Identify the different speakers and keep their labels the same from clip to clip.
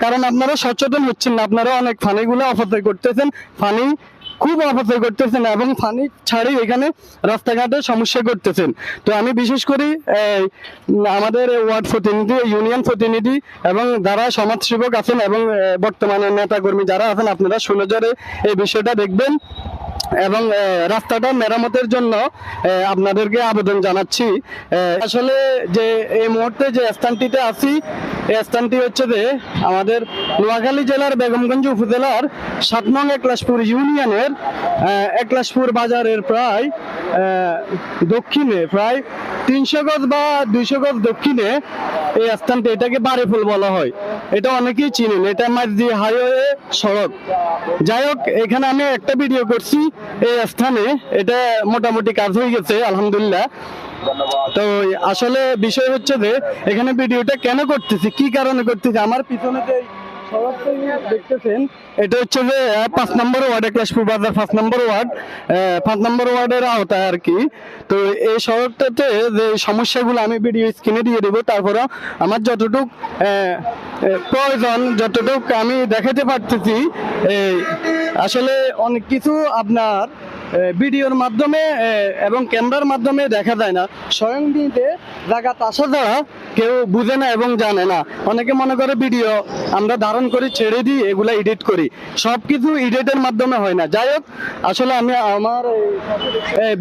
Speaker 1: কারণ আপনারা সচেতন হচ্ছেন না, আপনারা অনেক ফানিগুলো অপচয় করতেছেন, ফানি খুব অপচয় করতেছেন এবং ফানি ছাড়ি এখানে রাস্তাঘাটে সমস্যা করতেছেন। তো আমি বিশেষ করে আমাদের ওয়ার্ড প্রতিনিধি, ইউনিয়ন প্রতিনিধি এবং যারা সমাজসেবক আছেন এবং বর্তমানে নেতাকর্মী যারা আছেন, আপনারা সুনজরে এই বিষয়টা দেখবেন এবং রাস্তাটা মেরামতের জন্য আপনাদেরকে আবেদন জানাচ্ছি। আসলে যে এই মুহূর্তে যে স্থানটিতে আছি, এই স্থানটি হচ্ছে যে আমাদের নোয়াখালী জেলার বেগমগঞ্জ উপজেলার 7 নং একলাশপুর ইউনিয়নের একলাশপুর বাজারের প্রায় দক্ষিণে, প্রায় 300 গজ বা 200 গজ দক্ষিণে এই স্থানটি, এটাকে বারেফুল বলা হয়। এটা অনেকেই চিনেন, এটা মাঝদি হাইওয়ে সড়ক। যাই হোক, এখানে আমি একটা ভিডিও করছি এই স্থানে, এটা মোটামুটি কাজ হয়ে গেছে আলহামদুলিল্লাহ। তো আসলে বিষয় হচ্ছে যে এখানে ভিডিওটা কেন করতেছি, কি কারণে করতেছি, আমার পিছনে যে সড়কটা দেখতেছেন এটা হচ্ছে যে 5 নম্বর ওয়ার্ড, একলাশপুর বাজার 5 নম্বর ওয়ার্ড, 5 নম্বর ওয়ার্ডের আওতায় আর কি। তো এই সড়কটাতে যে সমস্যাগুলো আমি ভিডিও স্ক্রিনে দিয়ে দেবো, তারপরে আমার যতটুক প্রয়োজন, যতটুক আমি দেখাতে পারতেছি। আসলে অনেক কিছু আপনার ভিডিওর মাধ্যমে এবং ক্যামেরার মাধ্যমে দেখা যায় না, স্বয়ং দিতে জায়গা আসা দ্বারা কেউ বুঝে না এবং জানে না। অনেকে মনে করে ভিডিও আমরা ধারণ করি, ছেড়ে দিই, এগুলা এডিট করি, সব কিছু এডিটের মাধ্যমে হয় না। যাই হোক, আসলে আমি আমার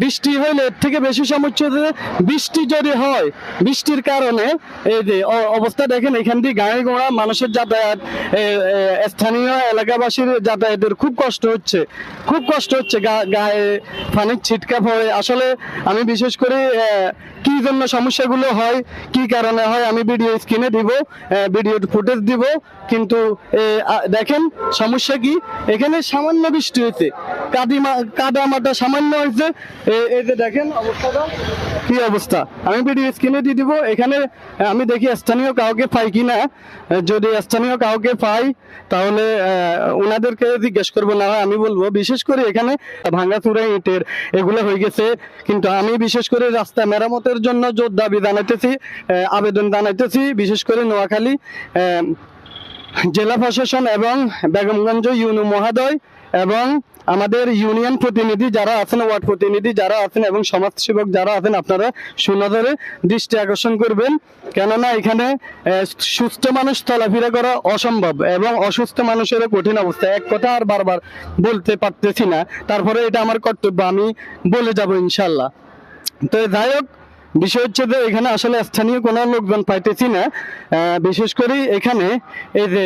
Speaker 1: বৃষ্টি হইলে এর থেকে বেশি সমস্যা যে বৃষ্টি যদি হয়, বৃষ্টির কারণে এই যে অবস্থা দেখেন, এখান দিয়ে গাড়ি ঘোড়া মানুষের যাতায়াত, স্থানীয় এলাকাবাসীর যাতায়াতের খুব কষ্ট হচ্ছে, খুব কষ্ট হচ্ছে, গায়ে পানির ছিটকা পড়ে। আসলে আমি বিশেষ করে কি জন্য সমস্যাগুলো হয়, কি কারণে হয়, আমি ভিডিও স্ক্রিনে দিব, ভিডিও ফুটেজ দিব। কিন্তু দেখেন সমস্যা কি, এখানে সামান্য বৃষ্টি হয়েছে, কাদা মাটা সামান্য হয়েছে, এই যে দেখেন অবস্থাটা কি অবস্থা, আমি ভিডিও স্ক্রিনে দিয়ে দিব। এখানে আমি দেখি স্থানীয় কাউকে পাই কিনা, যদি স্থানীয় কাউকে পাই তাহলে ওনাদেরকে জিজ্ঞেস করবো, না হয় আমি বলবো। বিশেষ করে এখানে ভাঙাচুরা ইটের এগুলো হয়ে গেছে, কিন্তু আমি বিশেষ করে রাস্তা মেরামতের জন্য জোর দাবি জানাইতেছি, আবেদন জানাইতেছি, বিশেষ করে নোয়াখালী জেলা প্রশাসন এবং বেগমগঞ্জ ইউনো মহোদয় এবং আমাদের ইউনিয়ন প্রতিনিধি যারা আছেন, ওয়ার্ড প্রতিনিধি যারা আছেন এবং সমাজসেবক যারা আছেন, আপনারা সুনজরে দৃষ্টি আকর্ষণ করবেন। কেননা এখানে সুস্থ মানুষ চলাফেরা করা অসম্ভব এবং অসুস্থ মানুষের কঠিন অবস্থা। এক কথা আর বারবার বলতে পারতেছি না, তারপরে এটা আমার কর্তব্য, আমি বলে যাব ইনশাল্লাহ। তো যাই হোক, বিষয় হচ্ছে যে এখানে আসলে স্থানীয় কোনো লোকজন পাইতেছি না। বিশেষ করে এখানে এই যে